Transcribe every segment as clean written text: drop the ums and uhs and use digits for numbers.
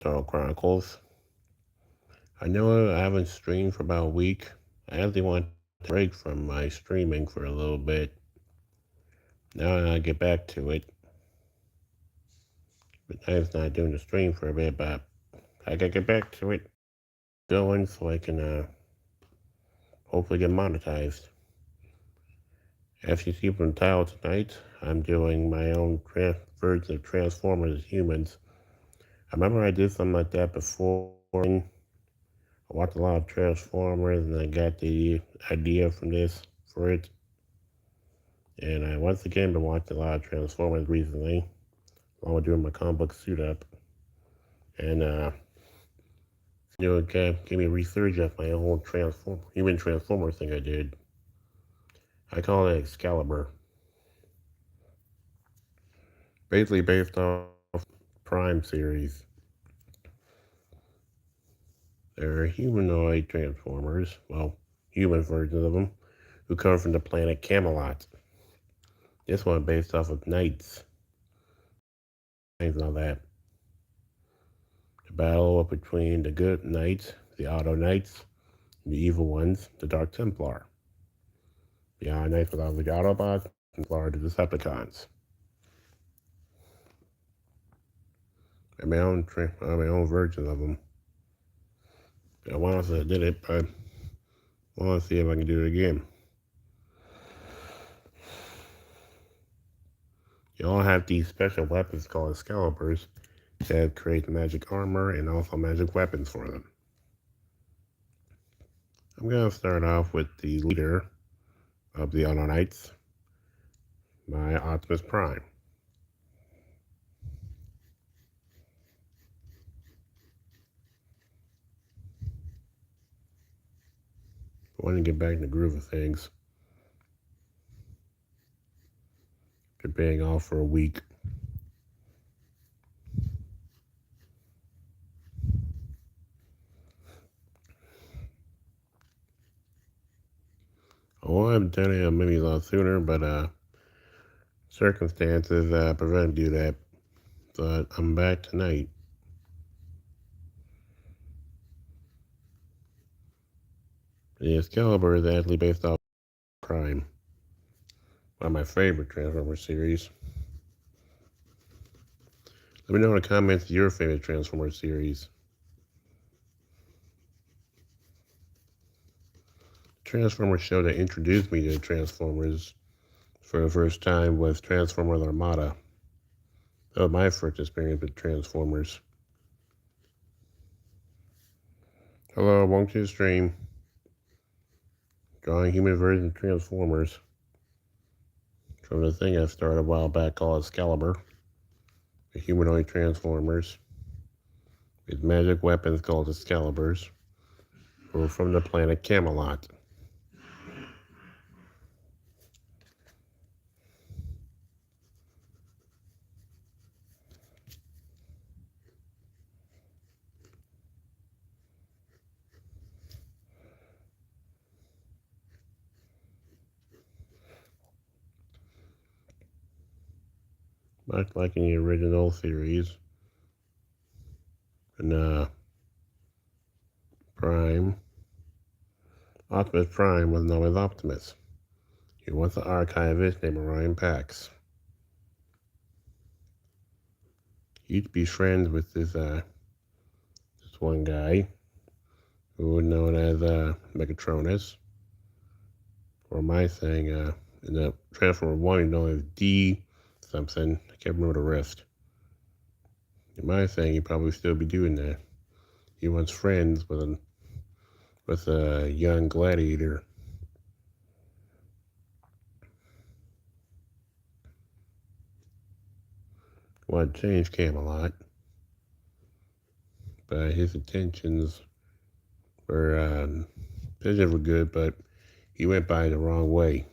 Style Chronicles. I know I haven't streamed for about a week. I actually want to break from my streaming for a little bit. Now I get back to it. But I was not doing the stream for a bit, but I gotta get back to it. Going so I can hopefully get monetized. As you see from the title tonight, I'm doing my own version of Transformers as humans. I remember I did something like that before. I watched a lot of Transformers and I got the idea from this for it. And I once again been watching a lot of Transformers recently, along with doing my comic book suit up. And gave me a resurgence of my old human Transformer thing I did. I call it Excalibur. Basically based off Prime series. They're humanoid Transformers, well, human versions of them, who come from the planet Camelot. This one based off of knights, things and all that. The battle between the good knights, the Auto Knights, and the evil ones, the Dark Templar. The Auto Knights without the Autobots, and Templar the Decepticons. And my own version of them. I want to did it, but I want to see if I can do it again. You all have these special weapons called Excaliburs that create magic armor and also magic weapons for them. I'm going to start off with the leader of the Auto Knights, my Optimus Prime. I want to get back in the groove of things. Been being off for a week. Oh, I've done it maybe a lot sooner, but circumstances prevent me to do that. But I'm back tonight. The Excalibur is actually based off Prime, one of my favorite Transformers series. Let me know in the comments your favorite Transformers series. Transformers show that introduced me to Transformers for the first time was Transformers Armada. That was my first experience with Transformers. Hello, welcome to the stream. Drawing human version of Transformers. From the thing I started a while back called Excalibur. The humanoid Transformers. With magic weapons called Excaliburs. Who are from the planet Camelot. Much like in the original series. And Prime. Optimus Prime was known as Optimus. He was an archivist named Orion Pax. He used to be friends with this one guy who was known as Megatronus. Or my thing, in the Transformer 1, known as D something. I can't remember the rest. In my thing, he'd probably still be doing that. He was friends with a young gladiator. Wanted to change Camelot, but his intentions were good, but he went by the wrong way.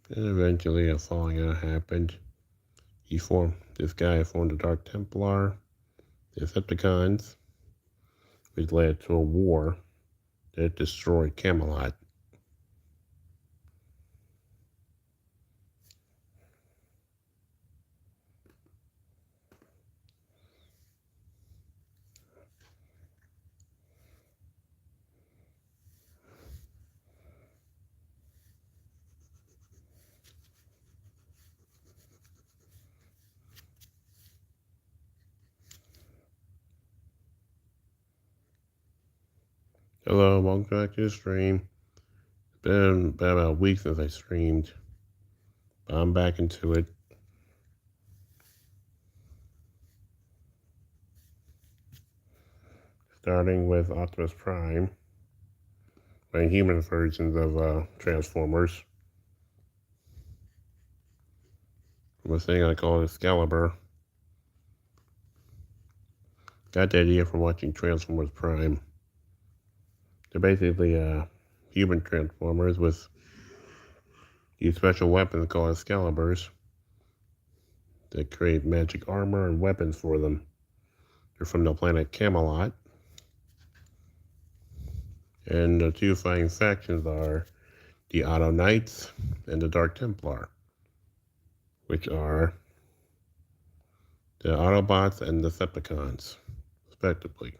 And eventually a falling out happened. This guy formed the Dark Templar, the Decepticons, which led to a war that destroyed Camelot. Hello, welcome back to the stream. It's been about a week since I streamed, but I'm back into it. Starting with Optimus Prime, my human versions of Transformers. From a thing I call Excalibur. Got the idea from watching Transformers Prime. They're basically human Transformers with these special weapons called Excaliburs that create magic armor and weapons for them. They're from the planet Camelot. And the two fighting factions are the Auto Knights and the Dark Templar, which are the Autobots and the Decepticons, respectively.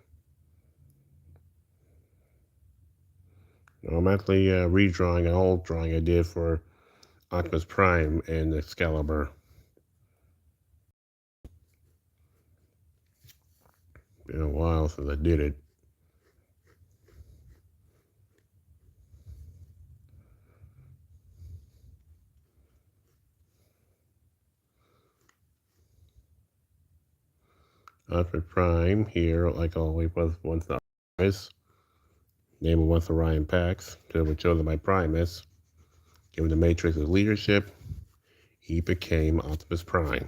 Now, I'm actually redrawing an old drawing I did for Optimus Prime and Excalibur. Been a while since I did it. Optimus Prime here, like always, was once the Primus. Name of once Orion Pax, to was chosen by Primus. Given the Matrix of leadership, he became Optimus Prime.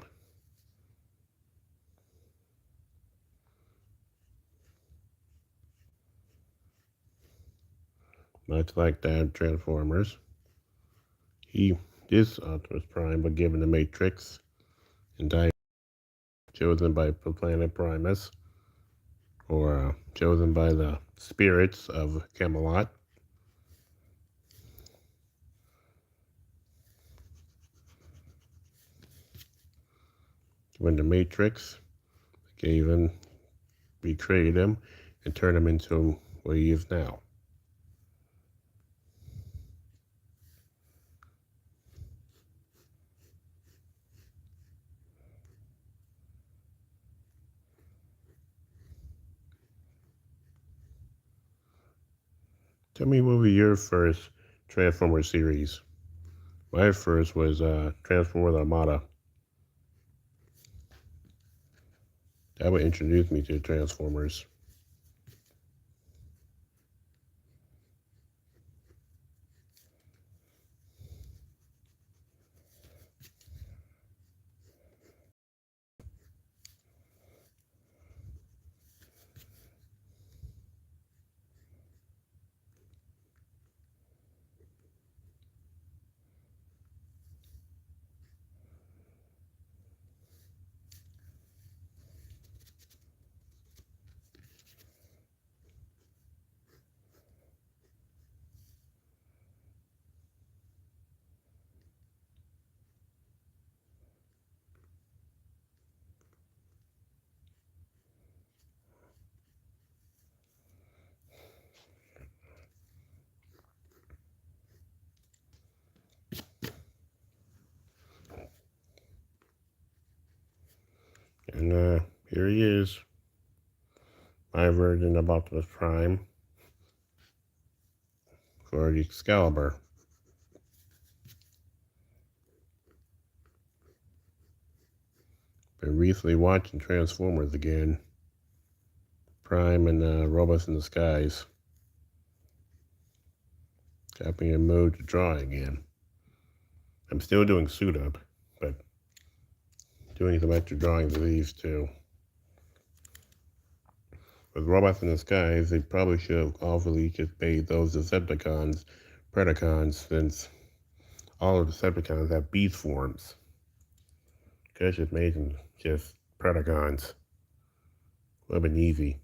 Much like that Transformers. He is Optimus Prime, but given the Matrix and died, chosen by Planet Primus, or chosen by the spirits of Camelot. When the Matrix gave him, recreated him, and turned him into what he is now. Tell me what was your first Transformer series? My first was Transformers Armada. That would introduce me to Transformers. And here he is, my version of Optimus Prime for the Excalibur. Been recently watching Transformers again. Prime and Robots in the Skies. Got me in the mood to draw again. I'm still doing suit up, but doing some extra drawings of these too. With Robots in the Skies, they probably should have awfully just made those Decepticons Predacons, since all of the Decepticons have beast forms. Could have just made them just Predacons. Would have been easy.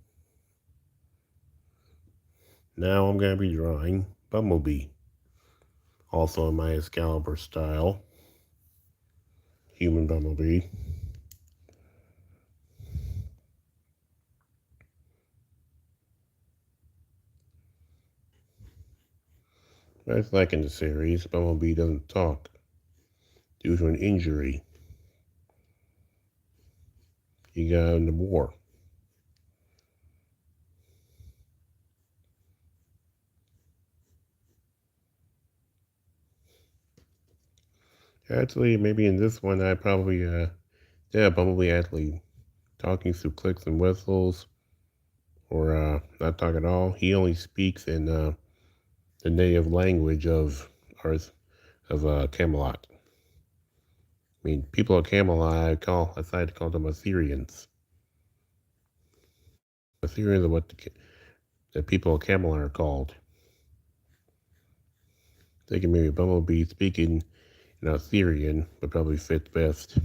Now I'm going to be drawing Bumblebee. Also in my Excalibur style. Human Bumblebee. That's like in the series, Bumblebee doesn't talk due to an injury he got in the war. Actually, maybe in this one, I probably, yeah, Bumblebee actually talking through clicks and whistles, or not talk at all. He only speaks in the native language of Earth, of Camelot. I mean, people of Camelot, I decided to call them Assyrians. Assyrians are what the people of Camelot are called. Thinking maybe Bumblebee speaking in Assyrian would probably fit best.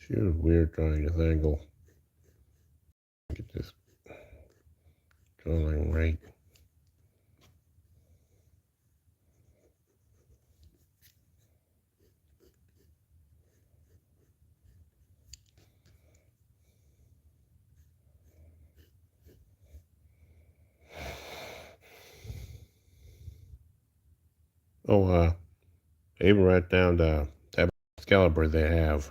She was weird drawing this angle. Get this drawing right. Oh, I even write down the type of Excalibur they have.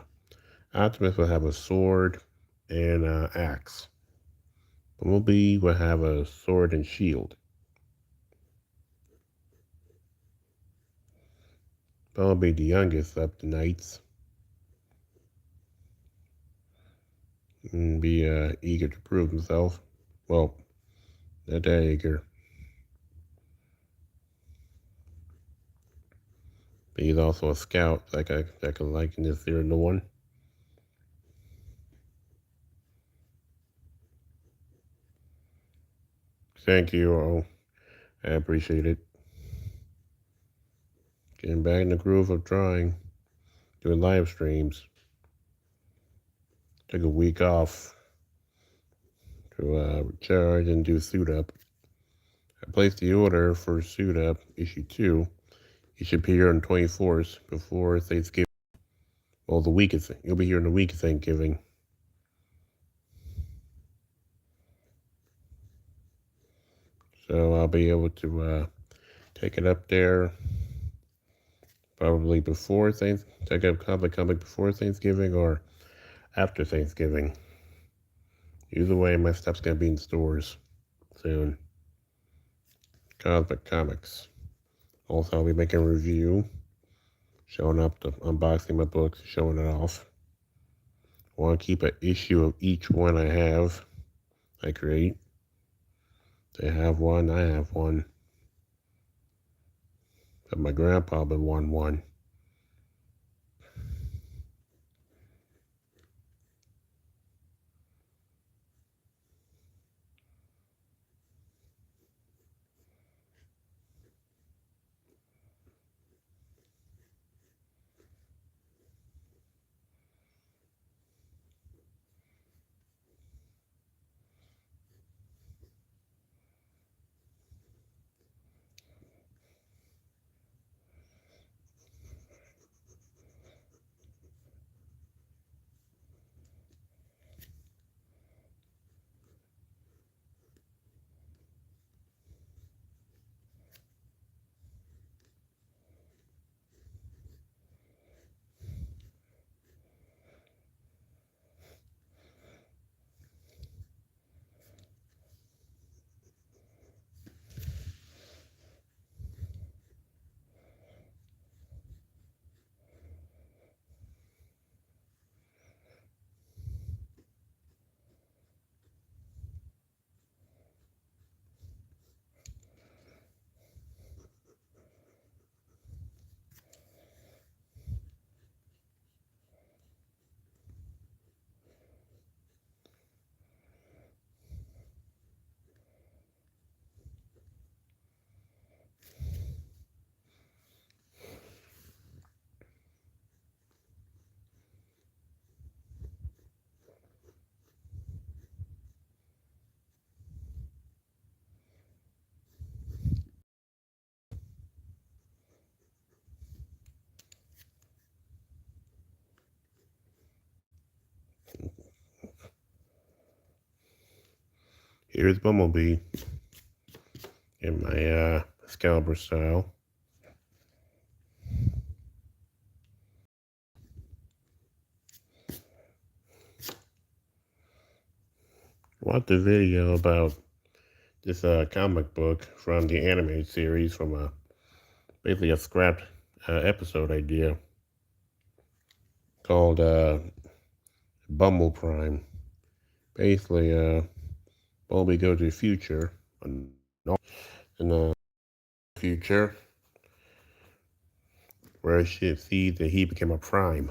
Optimus will have a sword and axe. Bumblebee will have a sword and shield. Bumblebee, the youngest of the knights, and be eager to prove himself. Well, not that eager. But he's also a scout, like I can liken this 0 to 1. Thank you all. I appreciate it. Getting back in the groove of drawing, doing live streams. Took a week off to recharge and do suit up. I placed the order for suit up issue 2. It should be here on 24th before Thanksgiving. Well, the week is you'll be here in the week of Thanksgiving. So I'll be able to take it up there probably before take up comic before Thanksgiving or after Thanksgiving. Either way, my stuff's gonna be in stores soon. Cosmic Comics. Also, I'll be making a review, showing up, unboxing my books, showing it off. I want to keep an issue of each one I create. They have one, I have one. But my grandpa would want one. Here's Bumblebee in my Excalibur style. Watched a video about this comic book from the animated series from basically a scrapped episode idea called Bumble Prime. Basically, Bumblebee goes to the future, in the future, where she sees that he became a Prime,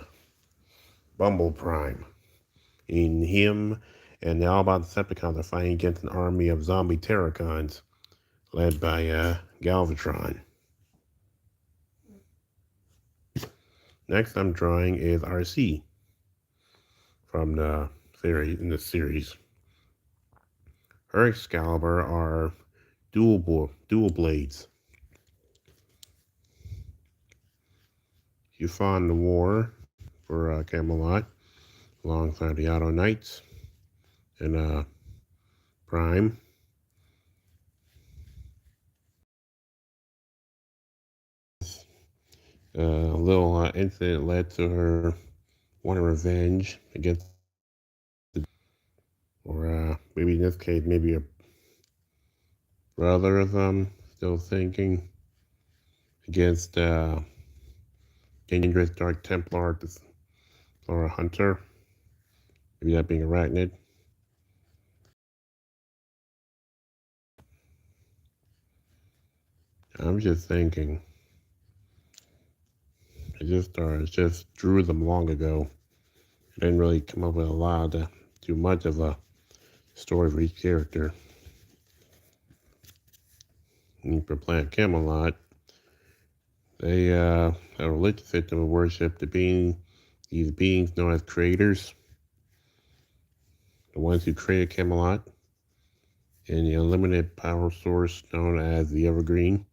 Bumble Prime. And him and the Autobot Decepticons are fighting against an army of zombie Terracons led by Galvatron. Next I'm drawing is RC from the series. In the series, her Excalibur are dual blades. She fought in the war for Camelot alongside the Auto Knights and Prime. A little incident led to her wanting revenge against, or maybe in this case, maybe a brother of them, still thinking, against dangerous Dark Templar or a hunter, maybe that being Arachnid. I'm just thinking, I just drew them long ago. I didn't really come up with a lot, too much of a story for each character. And for Planet Camelot, they have a religious system of worship these beings known as creators, the ones who created Camelot, and the unlimited power source known as the Evergreen,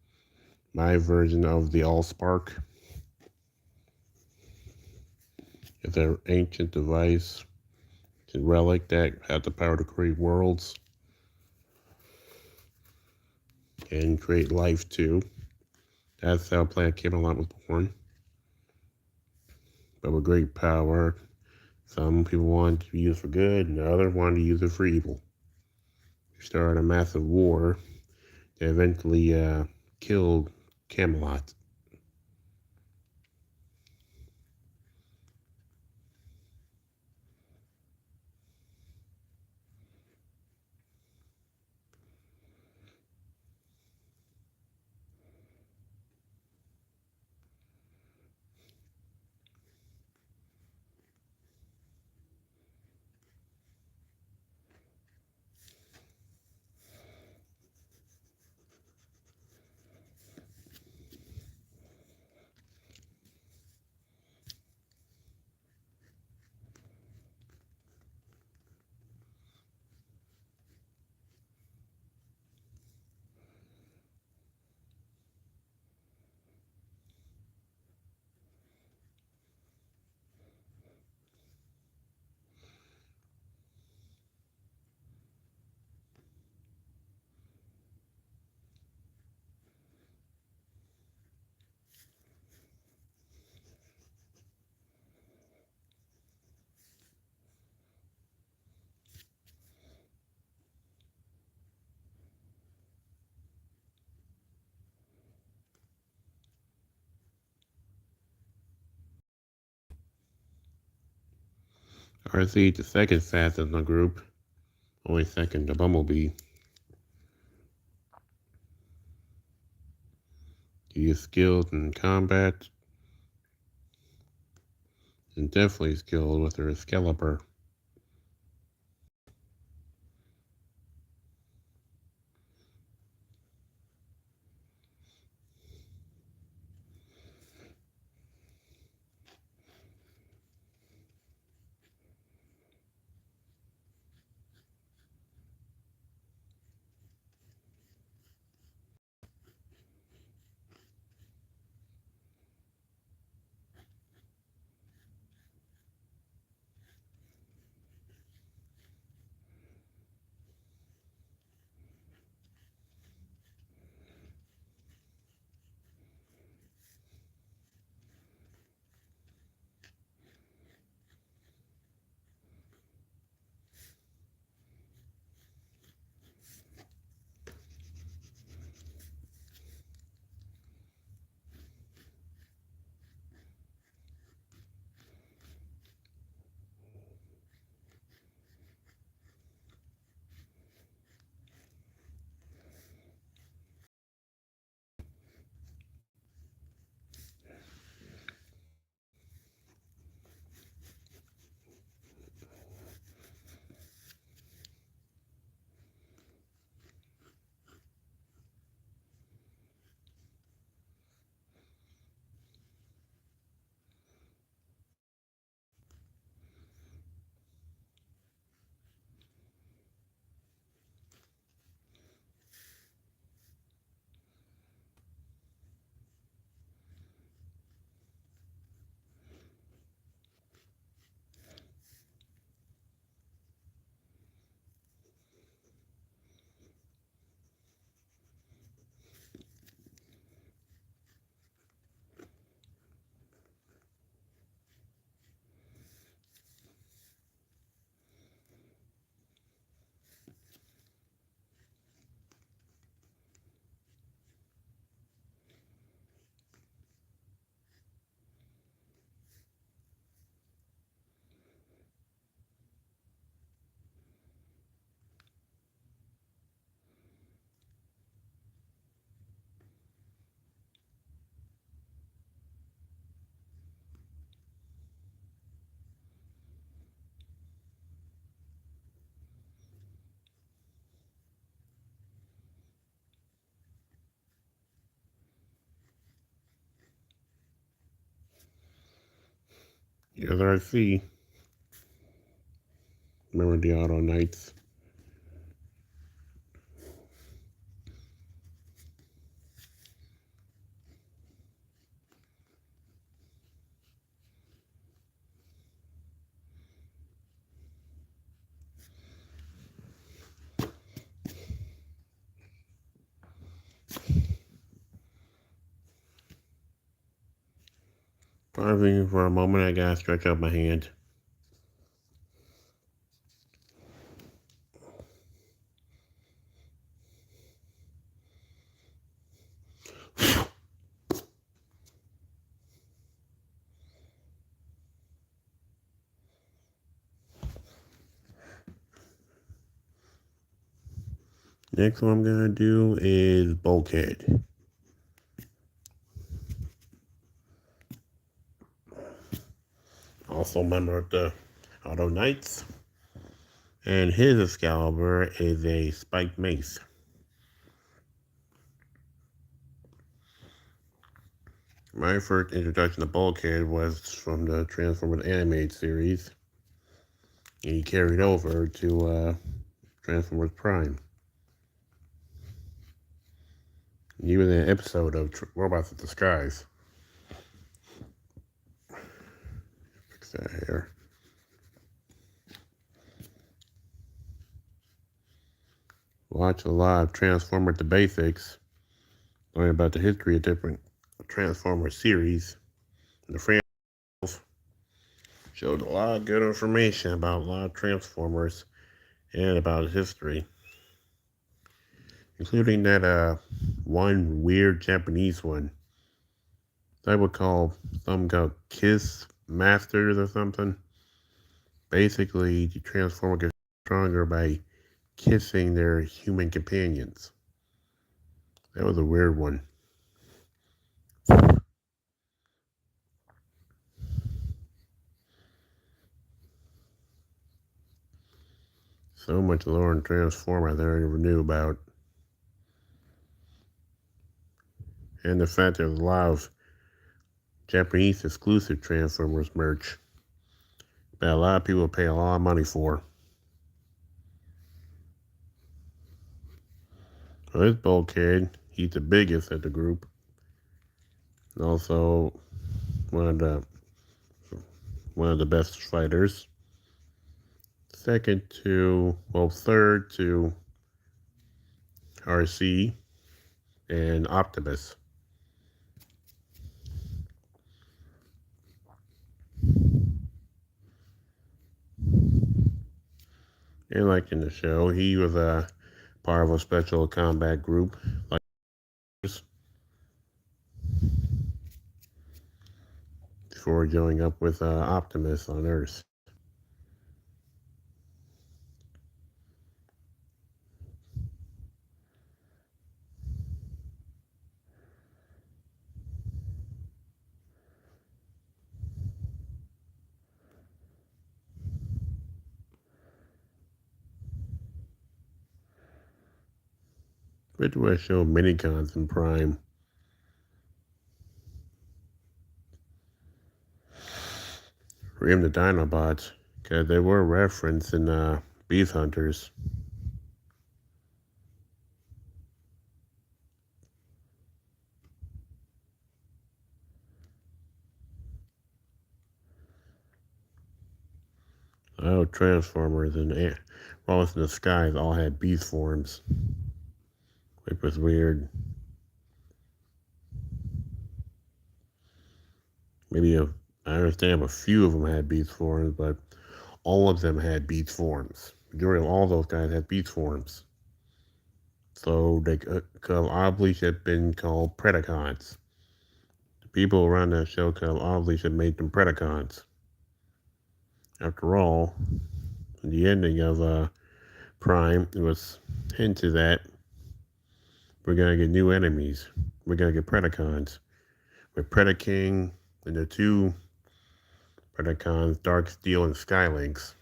my version of the Allspark. It's an ancient device, it's a relic that has the power to create worlds and create life too. That's how Planet Camelot was born. But with great power, some people wanted to use it for good, and others wanted to use it for evil. They started a massive war that eventually killed Camelot. RC, the second fastest in the group, only second to Bumblebee. He is skilled in combat and definitely skilled with her Excalibur. Yes, I see. Remember the auto nights? Pausing for a moment, I gotta stretch out my hand. Next one I'm gonna do is Bulkhead. Also member of the Auto Knights. And his Excalibur is a spiked mace. My first introduction to Bulkhead was from the Transformers animated series. And he carried over to Transformers Prime. He was in an episode of Robots of the Skies. Fix that hair. Watch a lot of Transformers the Basics. Learn about the history of different Transformers series. And the franchise showed a lot of good information about a lot of Transformers and about history. Including that one weird Japanese one. I would call some called Kiss Masters or something. Basically, the Transformer gets stronger by kissing their human companions. That was a weird one. So much lore in Transformers I never knew about. And the fact there's a lot of Japanese exclusive Transformers merch that a lot of people pay a lot of money for. Well, this Bulkhead, he's the biggest of the group. And also one of the best fighters. Third to RC and Optimus. And like in the show, he was a part of a special combat group, like before joining up with Optimus on Earth. Which was show minicons in Prime. For him, the Dinobots, because they were referenced in Beast Hunters. Oh, Transformers and Wallace in the Skies all had beast forms, which was weird. I understand a few of them had beast forms, but all of them had beast forms. Majority of all those guys had beast forms. So they could obviously have been called Predacons. The people around that show could obviously have made them Predacons. After all, in the ending of Prime, it was hinted that we're gonna get new enemies. We're gonna get Predacons. With Predaking and the two Predacons, Darksteel and Skylinks.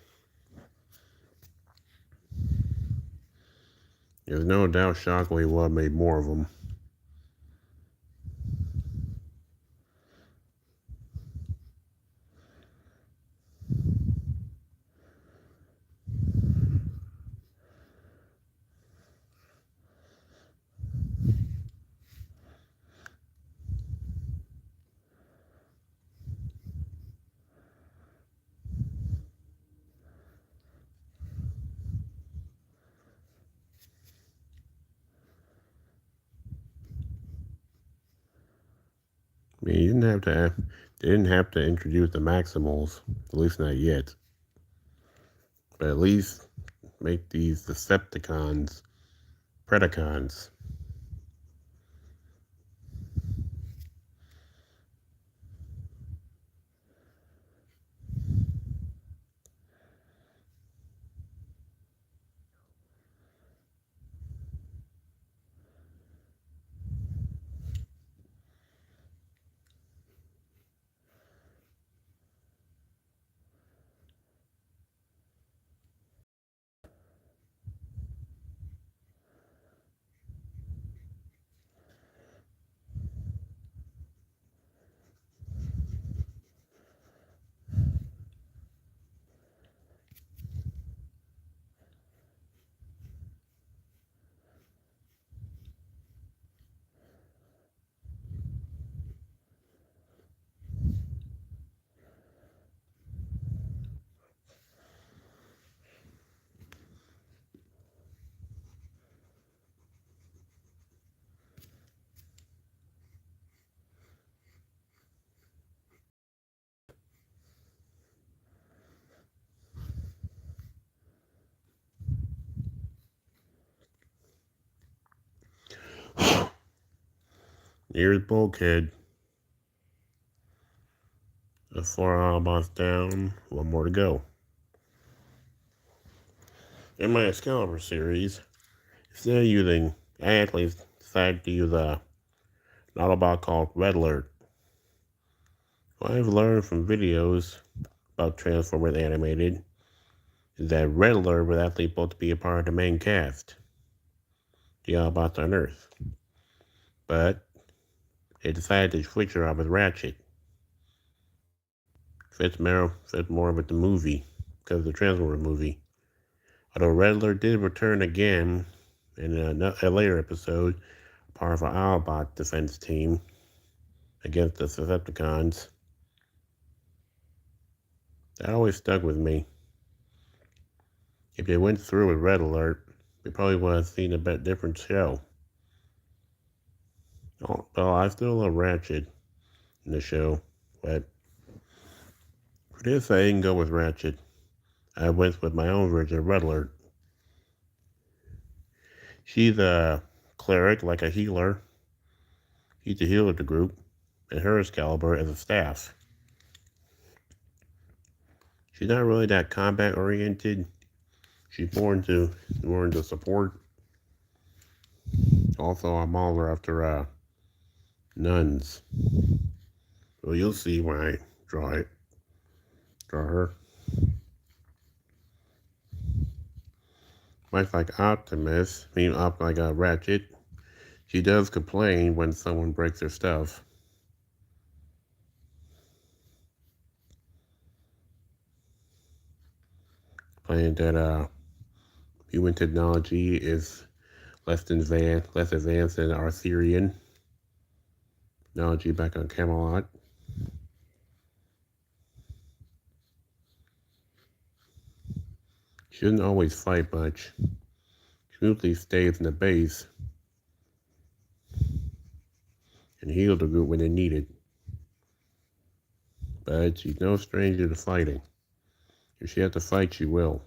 There's no doubt Shockwave will have made more of them. mean, they didn't have to introduce the Maximals, at least not yet. But at least make these Decepticons Predacons. Here's Bulkhead. The 4 Autobots down, one more to go. In my Excalibur series, instead of using, I actually decided to use an Autobot called Red Alert. What I've learned from videos about Transformers Animated is that Red Alert was actually supposed to be a part of the main cast, the Autobots on Earth. But they decided to switch her out with Ratchet. Fits more with the movie, because of the Transformers movie. Although Red Alert did return again in a later episode, part of an Autobot defense team against the Decepticons. That always stuck with me. If they went through with Red Alert, we probably would have seen a bit different show. Well, I still love Ratchet in the show, but for this I didn't go with Ratchet. I went with my own version of Red Alert. She's a cleric, like a healer. He's the healer of the group, and her Excalibur is a staff. She's not really that combat oriented. She's more into support. Also, I'm all after nuns. Well, you'll see when I draw her. Much like Optimus, like a Ratchet, she does complain when someone breaks her stuff. Complaining that human technology is less advanced than Arthurian technology back on Camelot. She doesn't always fight much. She usually stays in the base and heal the group when they need it. But she's no stranger to fighting. If she has to fight, she will.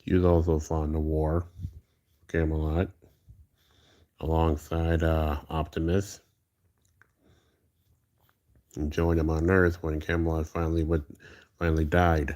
She was also fought in the war, Camelot, alongside Optimus, and joined him on Earth when Camelot finally died.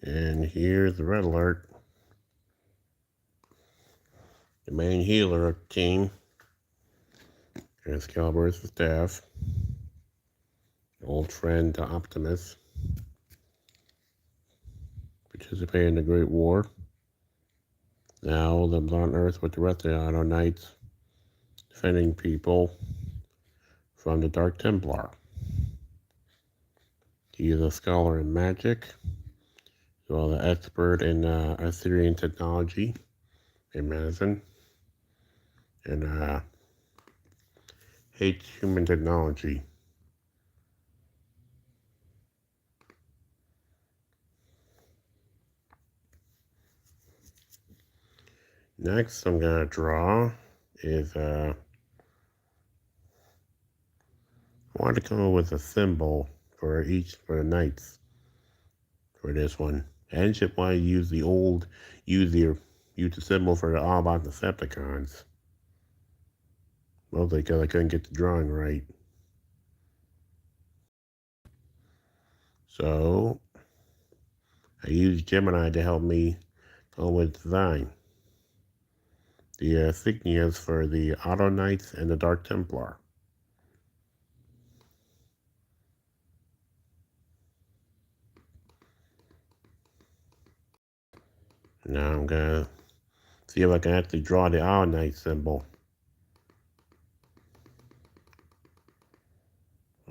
And here's the red alert. The main healer team. Excalibur's the staff. Old friend Optimus. Participated in the Great War. Now lives on Earth with the rest of the Auto Knights, defending people from the Dark Templar. He is a scholar in magic, as well as an expert in Assyrian technology and medicine, and hates human technology. Next, I'm gonna draw is I want to come up with a symbol for the knights for this one. I just want to use use the symbol for the Autobot Decepticons. Mostly because I couldn't get the drawing right. So I used Gemini to help me come with design. The insignias for the Auto Knights and the Dark Templar. Now I'm gonna see if I can actually draw the Auto Knight symbol.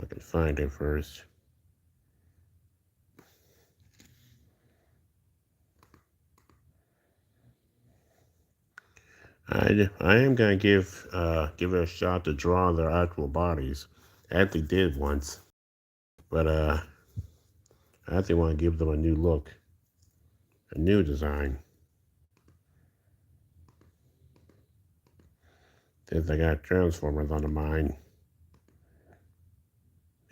I can find it first. I am gonna give it a shot to draw their actual bodies. I actually did once, but I actually want to give them a new look, a new design. Since I got Transformers on the mind,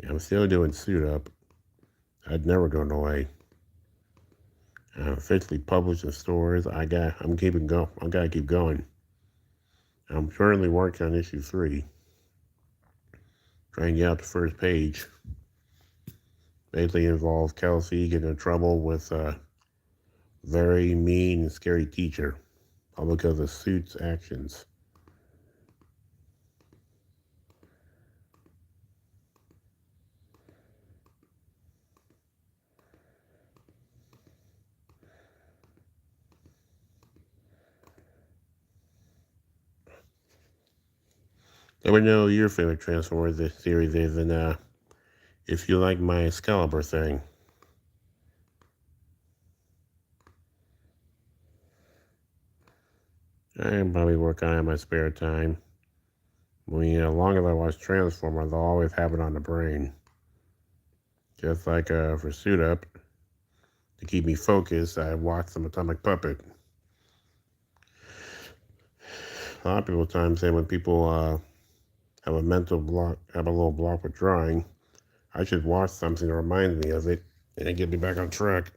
I'm still doing Suit Up. I'd never go away. I'm officially published in stores. I'm keeping going. I gotta keep going. I'm currently working on issue 3. Trying to get out the first page. Basically involves Kelsey getting in trouble with a very mean and scary teacher, all because of Suit's actions. Let me know your favorite Transformers this series is, and if you like my Excalibur thing. I am probably working on it in my spare time. As long as I watch Transformers, I'll always have it on the brain. Just like for Suit Up, to keep me focused, I watch some Atomic Puppet. A lot of people times say when people have a mental block, have a little block with drawing, I should watch something that reminds me of it and get me back on track.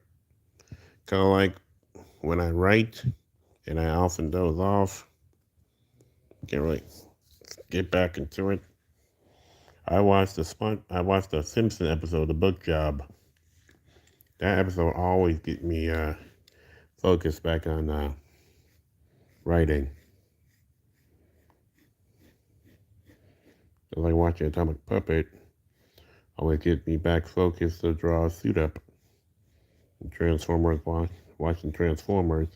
Kind of like when I write and I often doze off, can't really get back into it. I watched the Simpson episode, The Book Job. That episode always get me focused back on writing. Just like watching Atomic Puppet, always get me back focused to draw a Suit Up. And watching Transformers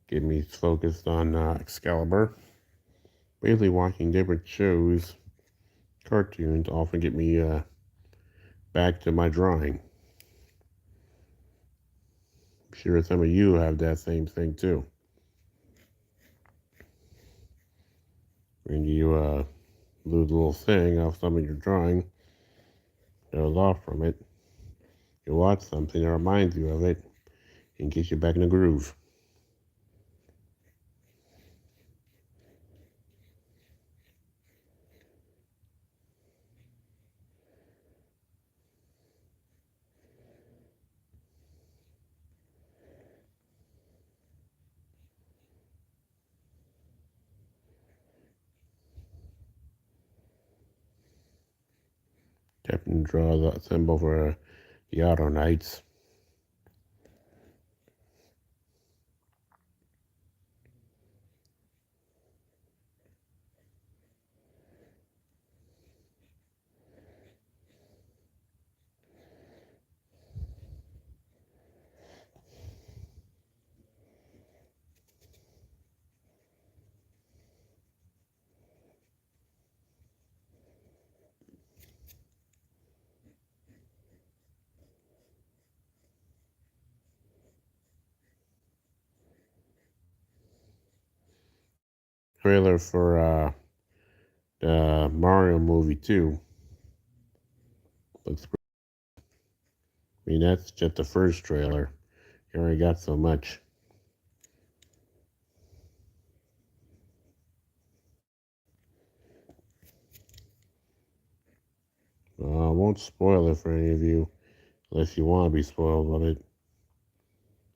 get me focused on Excalibur. Basically watching different shows, cartoons, often get me back to my drawing. I'm sure some of you have that same thing too. When you lose a little thing off some of your drawing, goes off from it, you watch something that reminds you of it and gets you back in the groove. Definitely draw the symbol for the Auto Knights. trailer for the Mario movie too. Looks pretty, I mean, that's just the first trailer. You already got so much. I won't spoil it for any of you unless you want to be spoiled of it.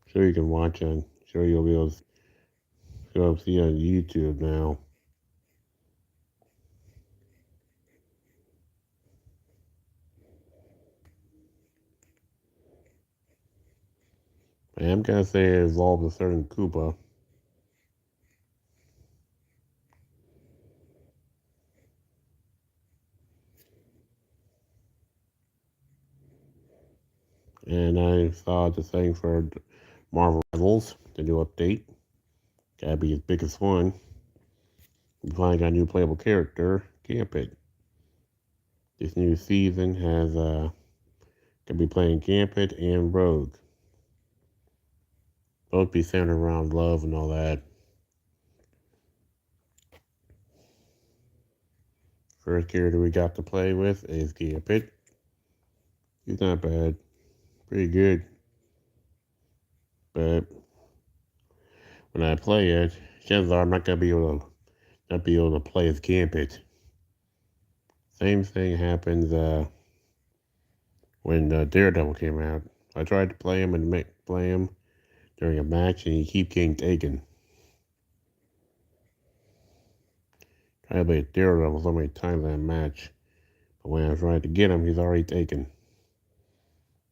Sure, you can watch on. Sure, you'll be able to see on YouTube now. I am gonna say it involved a certain Koopa. And I saw the thing for Marvel Rivals, the new update. Gotta be his biggest one. We finally got a new playable character, Gambit. This new season has gonna be playing Gambit and Rogue. Both be centered around love and all that. First character we got to play with is Gambit. He's not bad, pretty good. But when I play it, chances are I'm not gonna be able to play as Gambit. Same thing happens when Daredevil came out. I tried to play him and play him during a match, and he keep getting taken. Tried to play Daredevil so many times in that match, but when I tried to get him, he's already taken.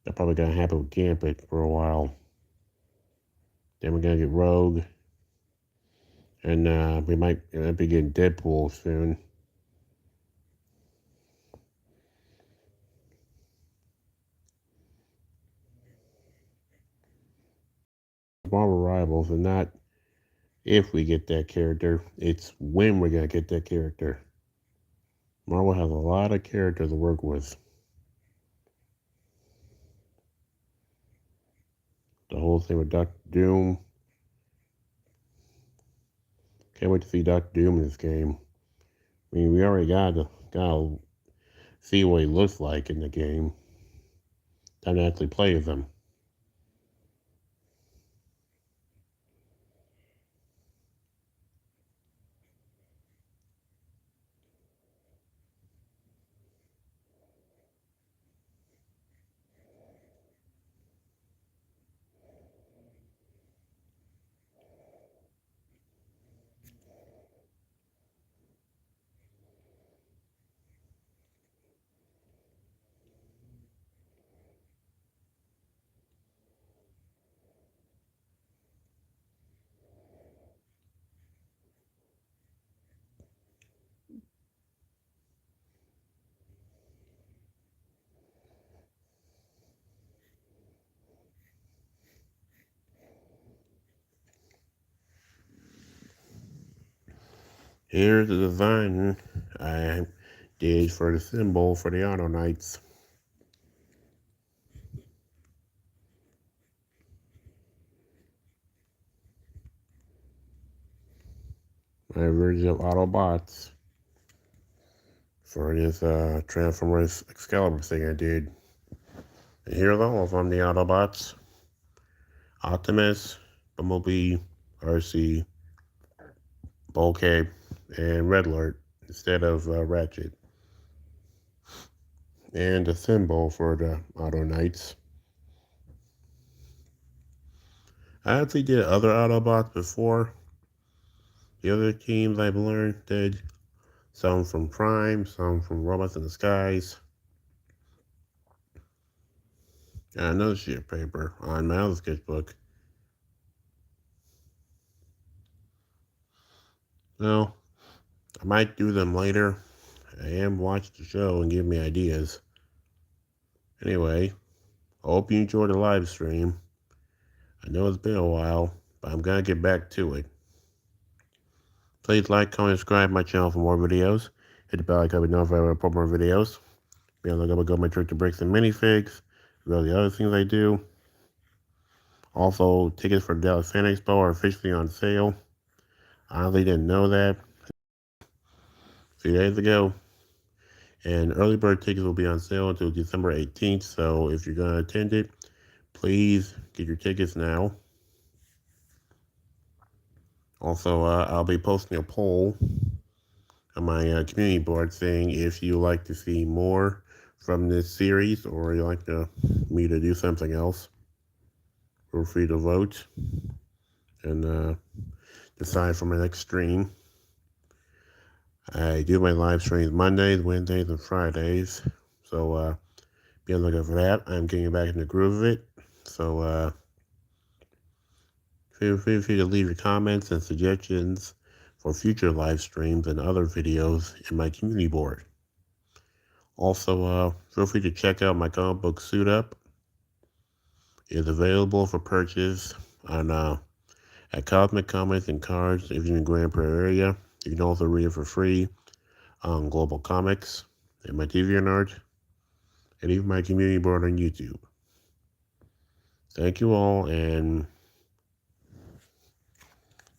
That probably gonna happen with Gambit for a while. Then we're gonna get Rogue, and we might be getting Deadpool soon. Marvel Rivals, and not if we get that character, it's when we're gonna get that character. Marvel has a lot of characters to work with. The whole thing with Doctor Doom. Can't wait to see Doctor Doom in this game. I mean, we already gotta see what he looks like in the game. Time to actually play with him. Here's the design I did for the symbol for the Auto Knights. My version of Autobots for this Transformers Excalibur thing I did. And here's all of them, the Autobots. Optimus, Bumblebee, RC, Bulkhead, and Red Alert instead of Ratchet. And the symbol for the Auto Knights. I actually did other Autobots before. The other teams I've learned did some from Prime, some from Robots in the Skies. And another sheet of paper on my other sketchbook. Well, I might do them later. I am watch the show and give me ideas. Anyway, I hope you enjoyed the live stream. I know it's been a while, but I'm gonna get back to it. Please like, comment, subscribe to my channel for more videos. Hit the bell icon to be notified when I upload more videos. Be on the lookout for my trick to bricks and minifigs, as well as the other things I do. Also, tickets for the Dallas Fan Expo are officially on sale. I honestly didn't know that 3 days ago. And early bird tickets will be on sale until December 18th. So if you're going to attend it, please get your tickets now. Also, I'll be posting a poll on my community board saying if you like to see more from this series or you like me to do something else. Feel free to vote and decide for my next stream. I do my live streams Mondays, Wednesdays, and Fridays. So be on the lookout for that. I'm getting back in the groove of it. So feel free to leave your comments and suggestions for future live streams and other videos in my community board. Also, feel free to check out my comic book Suit Up. It's available for purchase on at Cosmic Comics and Cards if you're in the Grand Prairie area. You can also read it for free on Global Comics and my DeviantArt, and even my community board on YouTube. Thank you all, and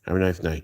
have a nice night.